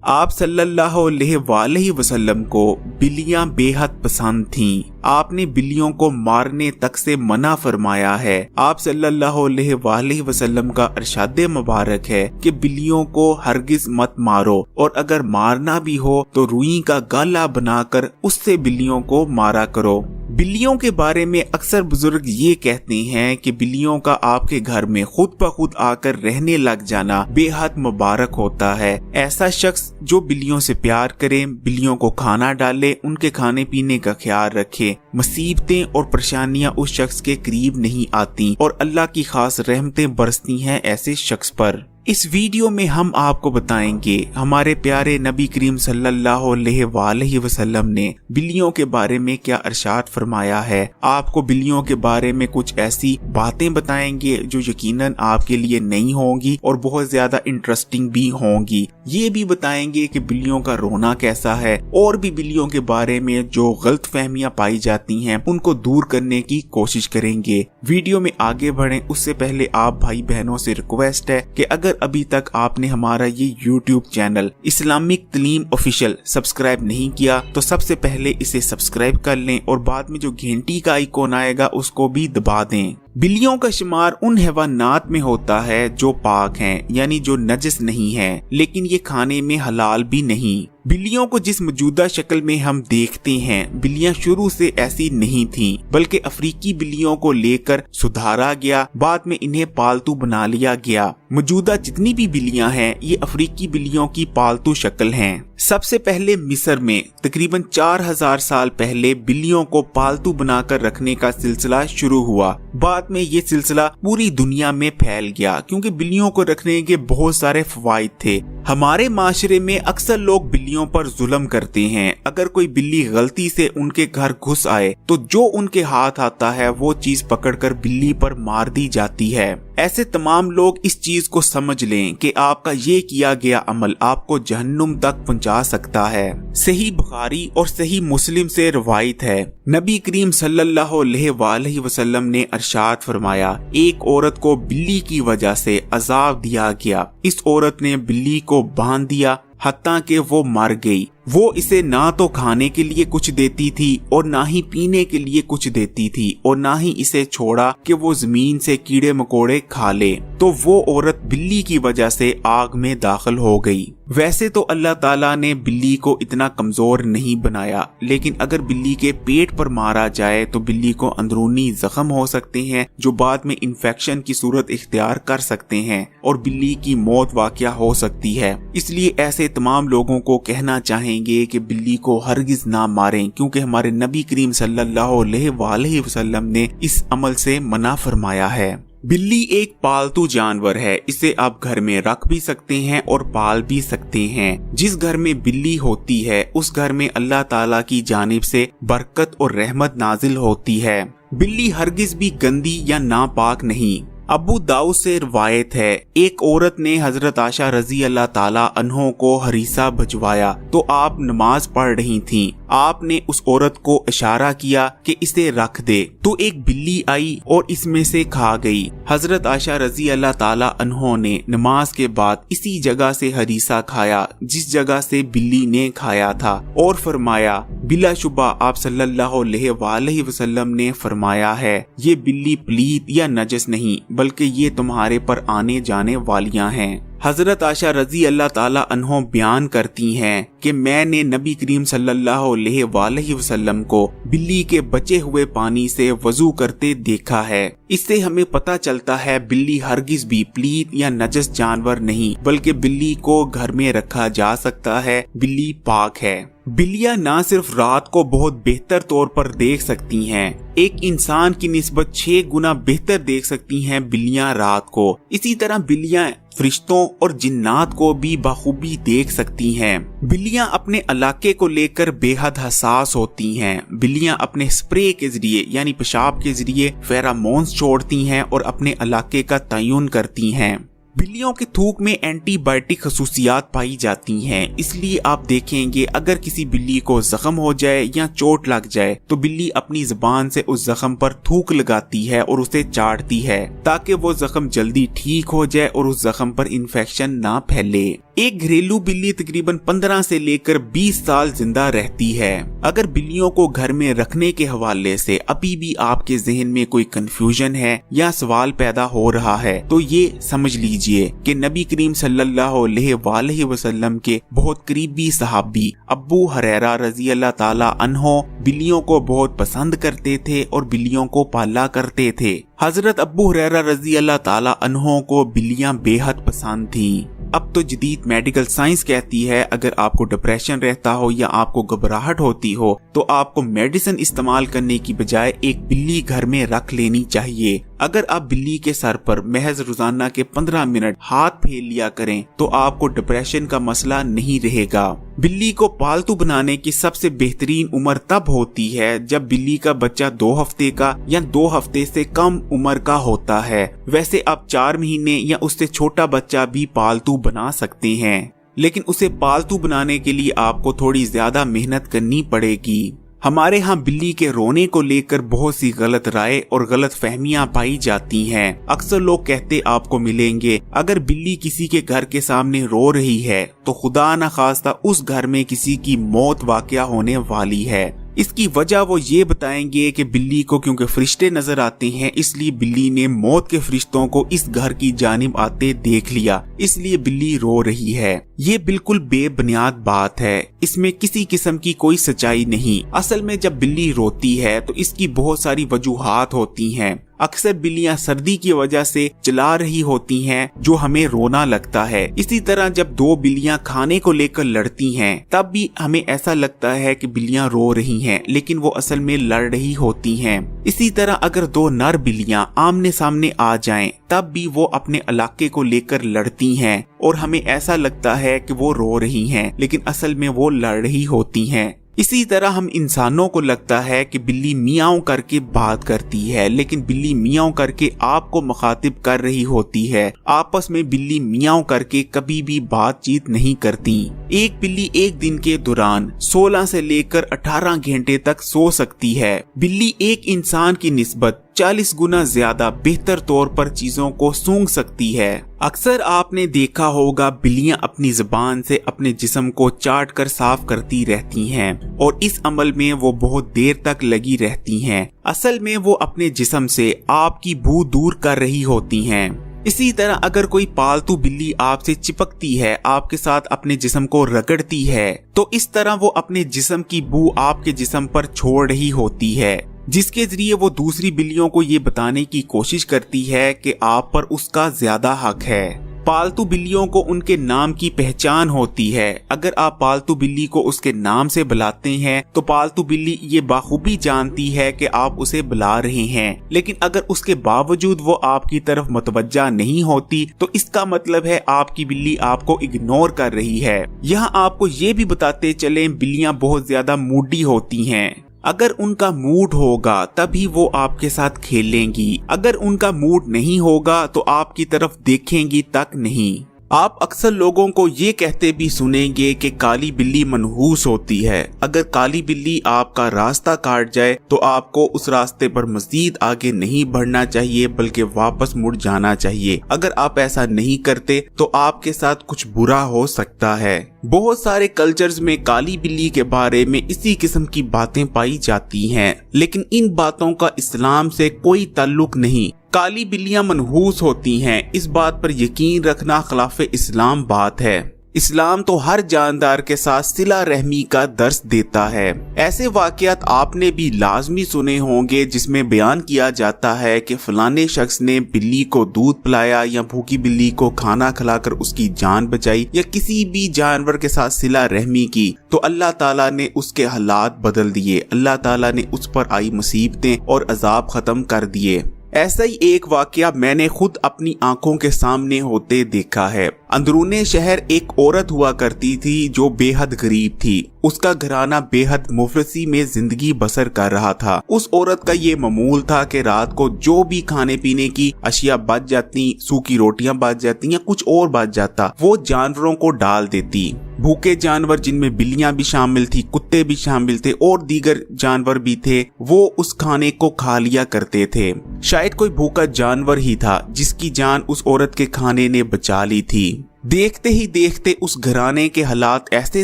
آپ सल्लल्लाहु अलैहि वसल्लम को बिल्लियां बेहद पसंद थीं। आपने बिल्लियों को मारने तक से मना फरमाया है। आप सल्लल्लाहु अलैहि वसल्लम का इरशाद मुबारक है कि बिल्लियों को हरगिज मत मारो, और अगर मारना भी हो तो रुई का गाला बनाकर उससे बिल्लियों को मारा करो। बिल्लियों के बारे में अक्सर बुजुर्ग ये कहते हैं कि बिल्लियों का आपके घर में खुद ब खुद आकर रहने लग जाना बेहद मुबारक होता है। ऐसा शख्स जो बिल्लियों से प्यार करे, बिल्लियों को खाना डाले, उनके खाने पीने का ख्याल रखे, मुसीबतें और परेशानियां उस शख्स के करीब नहीं आती और अल्लाह की खास रहमतें बरसती हैं ऐसे शख्स पर। इस वीडियो में हम आपको बताएंगे हमारे प्यारे नबी करीम सल्लल्लाहु अलैहि वसल्लम ने बिल्लियों के बारे में क्या इरशाद फरमाया है। आपको बिल्लियों के बारे में कुछ ऐसी बातें बताएंगे जो यकीनन आपके लिए नई होंगी और बहुत ज्यादा इंटरेस्टिंग भी होंगी। ये भी बताएंगे कि बिल्लियों का रोना कैसा है, और भी बिल्लियों के बारे में जो गलत फहमियां पाई जाती हैं उनको दूर करने की कोशिश करेंगे। वीडियो में आगे बढ़ें उससे पहले आप भाई बहनों से रिक्वेस्ट है कि अगर अभी तक आपने हमारा ये YouTube channel Islamic Taleem official subscribe नहीं किया तो सबसे पहले इसे सब्सक्राइब कर लें और बाद में जो घंटी का आइकॉन आएगा उसको भी दबा दें। बिल्लियों का शुमार उन हैवानात में होता है जो पाक हैं, यानी जो नजस नहीं है, लेकिन ये खाने में हलाल भी नहीं। बिल्लियों को जिस मौजूदा शक्ल में हम देखते हैं, बिल्लियां शुरू से ऐसी नहीं थीं, बल्कि अफ्रीकी बिल्लियों को लेकर सुधारा गया, बाद में इन्हें पालतू बना लिया गया। मौजूदा जितनी भी बिल्लियां हैं ये अफ्रीकी बिल्लियों की पालतू शक्ल हैं। सबसे पहले मिस्र में तकरीबन 4000 साल पहले बिल्लियों को पालतू बनाकर रखने का सिलसिला शुरू हुआ। बाद में ये सिलसिला पूरी दुनिया में फैल गया क्योंकि बिल्लियों को रखने के बहुत सारे फवाइद थे। हमारे माशरे में अक्सर लोग बिल्लियों पर जुल्म करते हैं। अगर कोई बिल्ली गलती से उनके घर घुस आए तो जो उनके हाथ आता है वो चीज पकड़कर बिल्ली पर मार दी जाती है। ऐसे तमाम लोग इस चीज को समझ लें कि आपका ये किया गया अमल आपको जहन्नुम तक पहुंचा सकता है। सही बुखारी और सही मुस्लिम से रवायत है, नबी करीम सल्लल्लाहु अलैहि वसल्लम ने इरशाद फरमाया, एक औरत को बिल्ली की वजह से अजाब दिया गया। इस औरत ने बिल्ली को बांध दिया हत्ता कि वो मर गई। वो इसे ना तो खाने के लिए कुछ देती थी और ना ही पीने के लिए कुछ देती थी और ना ही इसे छोड़ा कि वो जमीन से कीड़े मकोड़े खा ले। तो वो औरत बिल्ली की वजह से आग में दाखिल हो गई। वैसे तो अल्लाह ताला ने बिल्ली को इतना कमजोर नहीं बनाया, लेकिन अगर बिल्ली के पेट पर मारा जाए तो बिल्ली को अंदरूनी जख्म हो सकते हैं जो बाद में इन्फेक्शन की सूरत इख्तियार कर सकते हैं और बिल्ली की मौत वाक़या हो सकती है। इसलिए ऐसे तमाम लोगों को कहना चाहेंगे कि बिल्ली को हरगिज ना मारें, क्योंकि हमारे नबी करीम सल्लल्लाहु अलैहि वसल्लम ने इस अमल से मना फरमाया है। बिल्ली एक पालतू जानवर है, इसे आप घर में रख भी सकते हैं और पाल भी सकते हैं। जिस घर में बिल्ली होती है उस घर में अल्लाह ताला की जानिब से बरकत और रहमत नाजिल होती है। बिल्ली हरगिज भी गंदी या नापाक नहीं। अबू दाऊद से रवायत है, एक औरत ने हजरत आशा रजी अल्लाह ताला अन्हों को हरीसा भिजवाया तो आप नमाज पढ़ रही थीं। आपने उस औरत को इशारा किया कि इसे रख दे, तो एक बिल्ली आई और इसमें से खा गई। हजरत आशा रजी अल्लाह ताला अन्हों ने नमाज के बाद इसी जगह से हरीसा खाया जिस जगह से बिल्ली ने खाया था, और फरमाया, बिलाशुबा आप सल्लल्लाहु अलैहि वसल्लम ने फरमाया है, ये बिल्ली पलीत या नजस नहीं बल्कि ये तुम्हारे पर आने जाने वालियां हैं। हजरत आशा रजी अल्लाह ताला अन्हों बयान करती हैं कि मैंने नबी करीम सल्लल्लाहु अलैहि वसल्लम को बिल्ली के बचे हुए पानी से वजू करते देखा है। इससे हमें पता चलता है बिल्ली हरगिज भी पलीत या नजस जानवर नहीं, बल्कि बिल्ली को घर में रखा जा सकता है। बिल्ली पाक है। बिल्लियां ना सिर्फ रात को बहुत बेहतर तौर पर देख सकती हैं, एक इंसान की निस्बत 6 गुना बेहतर देख सकती हैं बिल्लियां रात को। इसी तरह बिल्लियां फरिश्तों और जिन्नात को भी बखूबी देख सकती हैं। बिल्लियां अपने इलाके को लेकर बेहद हसास होती हैं। बिल्लियां अपने स्प्रे के जरिए यानी पेशाब के जरिए फेरामोन्स छोड़ती हैं और अपने इलाके का तयन करती हैं। بلیوں کے تھوک میں اینٹی بائیوٹک خصوصیات پائی جاتی ہیں، اس لیے آپ دیکھیں گے اگر کسی بلی کو زخم ہو جائے یا چوٹ لگ جائے تو بلی اپنی زبان سے اس زخم پر تھوک لگاتی ہے اور اسے چاٹتی ہے تاکہ وہ زخم جلدی ٹھیک ہو جائے اور اس زخم پر انفیکشن نہ پھیلے۔ ایک گھریلو بلی تقریباً 15 سے لے کر 20 سال زندہ رہتی ہے۔ اگر بلیوں کو گھر میں رکھنے کے حوالے سے ابھی بھی آپ کے ذہن میں کوئی کنفیوژن ہے یا سوال پیدا ہو رہا ہے تو یہ سمجھ لیجئے کہ نبی کریم صلی اللہ علیہ وآلہ وسلم کے بہت قریبی صحابی ابو ہریرہ رضی اللہ تعالی عنہ بلیوں کو بہت پسند کرتے تھے اور بلیوں کو پالا کرتے تھے۔ حضرت ابو ہریرہ رضی اللہ تعالی عنہ کو بلیاں بے حد پسند تھیں۔ اب تو جدید میڈیکل سائنس کہتی ہے اگر آپ کو ڈپریشن رہتا ہو یا آپ کو گھبراہٹ ہوتی ہو تو آپ کو میڈیسن استعمال کرنے کی بجائے ایک بلی گھر میں رکھ لینی چاہیے۔ اگر آپ بلی کے سر پر محض روزانہ کے 15 منٹ ہاتھ پھیر لیا کریں تو آپ کو ڈپریشن کا مسئلہ نہیں رہے گا۔ بلی کو پالتو بنانے کی سب سے بہترین عمر تب ہوتی ہے جب بلی کا بچہ 2 ہفتے کا یا 2 ہفتے سے کم عمر کا ہوتا ہے۔ ویسے آپ 4 مہینے یا اس سے چھوٹا بچہ بھی پالتو بنا سکتے ہیں، لیکن اسے پالتو بنانے کے لیے آپ کو تھوڑی زیادہ محنت کرنی پڑے گی۔ ہمارے ہاں بلی کے رونے کو لے کر بہت سی غلط رائے اور غلط فہمیاں پائی جاتی ہیں۔ اکثر لوگ کہتے آپ کو ملیں گے اگر بلی کسی کے گھر کے سامنے رو رہی ہے تو خدا نہ خواستہ اس گھر میں کسی کی موت واقع ہونے والی ہے۔ اس کی وجہ وہ یہ بتائیں گے کہ بلی کو کیونکہ فرشتے نظر آتے ہیں اس لیے بلی نے موت کے فرشتوں کو اس گھر کی جانب آتے دیکھ لیا، اس لیے بلی رو رہی ہے۔ یہ بالکل بے بنیاد بات ہے، اس میں کسی قسم کی کوئی سچائی نہیں۔ اصل میں جب بلی روتی ہے تو اس کی بہت ساری وجوہات ہوتی ہیں۔ اکثر بلیاں سردی کی وجہ سے چلا رہی ہوتی ہیں جو ہمیں رونا لگتا ہے۔ اسی طرح جب 2 بلیاں کھانے کو لے کر لڑتی ہیں تب بھی ہمیں ایسا لگتا ہے کہ بلیاں رو رہی ہیں لیکن وہ اصل میں لڑ رہی ہوتی ہیں۔ اسی طرح اگر 2 نر بلیاں آمنے سامنے آ جائیں تب بھی وہ اپنے علاقے کو لے کر لڑتی ہیں اور ہمیں ایسا لگتا ہے کہ وہ رو رہی ہیں لیکن اصل میں وہ لڑ رہی ہوتی ہیں۔ اسی طرح ہم انسانوں کو لگتا ہے کہ بلی میاؤں کر کے بات کرتی ہے لیکن بلی میاؤں کر کے آپ کو مخاطب کر رہی ہوتی ہے۔ آپس میں بلی میاؤں کر کے کبھی بھی بات چیت نہیں کرتی۔ ایک بلی ایک دن کے دوران 16 سے لے کر 18 گھنٹے تک سو سکتی ہے۔ بلی ایک انسان کی نسبت 40 گنا زیادہ بہتر طور پر چیزوں کو سونگھ سکتی ہے۔ اکثر آپ نے دیکھا ہوگا بلیاں اپنی زبان سے اپنے جسم کو چاٹ کر صاف کرتی رہتی ہیں اور اس عمل میں وہ بہت دیر تک لگی رہتی ہیں۔ اصل میں وہ اپنے جسم سے آپ کی بو دور کر رہی ہوتی ہیں۔ اسی طرح اگر کوئی پالتو بلی آپ سے چپکتی ہے، آپ کے ساتھ اپنے جسم کو رگڑتی ہے تو اس طرح وہ اپنے جسم کی بو آپ کے جسم پر چھوڑ رہی ہوتی ہے، جس کے ذریعے وہ دوسری بلیوں کو یہ بتانے کی کوشش کرتی ہے کہ آپ پر اس کا زیادہ حق ہے۔ پالتو بلیوں کو ان کے نام کی پہچان ہوتی ہے۔ اگر آپ پالتو بلی کو اس کے نام سے بلاتے ہیں تو پالتو بلی یہ بخوبی جانتی ہے کہ آپ اسے بلا رہے ہیں، لیکن اگر اس کے باوجود وہ آپ کی طرف متوجہ نہیں ہوتی تو اس کا مطلب ہے آپ کی بلی آپ کو اگنور کر رہی ہے۔ یہاں آپ کو یہ بھی بتاتے چلیں بلیاں بہت زیادہ موڈی ہوتی ہیں۔ اگر ان کا موڈ ہوگا تبھی وہ آپ کے ساتھ کھیلیں گی، اگر ان کا موڈ نہیں ہوگا تو آپ کی طرف دیکھیں گی تک نہیں۔ آپ اکثر لوگوں کو یہ کہتے بھی سنیں گے کہ کالی بلی منحوس ہوتی ہے۔ اگر کالی بلی آپ کا راستہ کاٹ جائے تو آپ کو اس راستے پر مزید آگے نہیں بڑھنا چاہیے بلکہ واپس مڑ جانا چاہیے۔ اگر آپ ایسا نہیں کرتے تو آپ کے ساتھ کچھ برا ہو سکتا ہے۔ بہت سارے کلچرز میں کالی بلی کے بارے میں اسی قسم کی باتیں پائی جاتی ہیں، لیکن ان باتوں کا اسلام سے کوئی تعلق نہیں۔ کالی بلیاں منحوس ہوتی ہیں، اس بات پر یقین رکھنا خلاف اسلام بات ہے۔ اسلام تو ہر جاندار کے ساتھ صلہ رحمی کا درس دیتا ہے۔ ایسے واقعات آپ نے بھی لازمی سنے ہوں گے جس میں بیان کیا جاتا ہے کہ فلانے شخص نے بلی کو دودھ پلایا یا بھوکی بلی کو کھانا کھلا کر اس کی جان بچائی یا کسی بھی جانور کے ساتھ صلہ رحمی کی تو اللہ تعالیٰ نے اس کے حالات بدل دیے، اللہ تعالیٰ نے اس پر آئی مصیبتیں اور عذاب ختم کر دیے۔ ایسا ہی ایک واقعہ میں نے خود اپنی آنکھوں کے سامنے ہوتے دیکھا ہے۔ अंदरूने शहर एक औरत हुआ करती थी जो बेहद गरीब थी। उसका घराना बेहद मुफलसी में जिंदगी बसर कर रहा था। उस औरत का ये मामूल था कि रात को जो भी खाने पीने की अशिया बच जाती, सूखी रोटियां बच जाती या कुछ और बच जाता, वो जानवरों को डाल देती। भूखे जानवर जिनमें बिल्लियां भी शामिल थी, कुत्ते भी शामिल थे और दीगर जानवर भी थे, वो उस खाने को खा लिया करते थे। शायद कोई भूखा जानवर ही था जिसकी जान उस औरत के खाने ने बचा ली थी। देखते ही देखते उस घराने के हालात ऐसे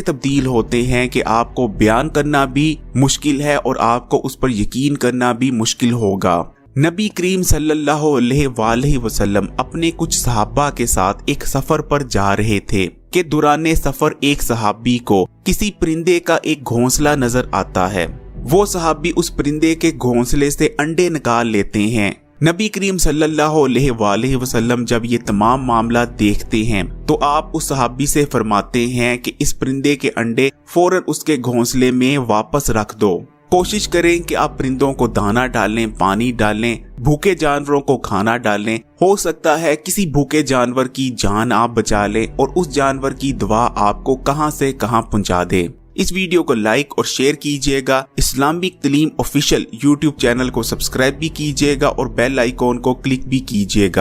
तब्दील होते हैं कि आपको बयान करना भी मुश्किल है और आपको उस पर यकीन करना भी मुश्किल होगा। नबी करीम सल्लल्लाहु अलैहि वसल्लम अपने कुछ सहाबा के साथ एक सफर पर जा रहे थे कि दौरान सफर एक सहाबी को किसी परिंदे का एक घोंसला नजर आता है। वो सहाबी उस परिंदे के घोंसले से अंडे निकाल लेते हैं। नबी करीम सल्लल्लाहु अलैहि वसल्लम जब ये तमाम मामला देखते हैं तो आप उस सहाबी से फरमाते हैं कि इस परिंदे के अंडे फौरन उसके घोंसले में वापस रख दो। कोशिश करें कि आप परिंदों को दाना डालें, पानी डालें, भूखे जानवरों को खाना डालें। हो सकता है किसी भूखे जानवर की जान आप बचा लें और उस जानवर की दुआ आपको कहां से कहां पहुंचा दे। इस वीडियो को लाइक और शेयर कीजिएगा। Islamic Taleem official YouTube channel को सब्सक्राइब भी कीजिएगा और बेल आइकॉन को क्लिक भी कीजिएगा।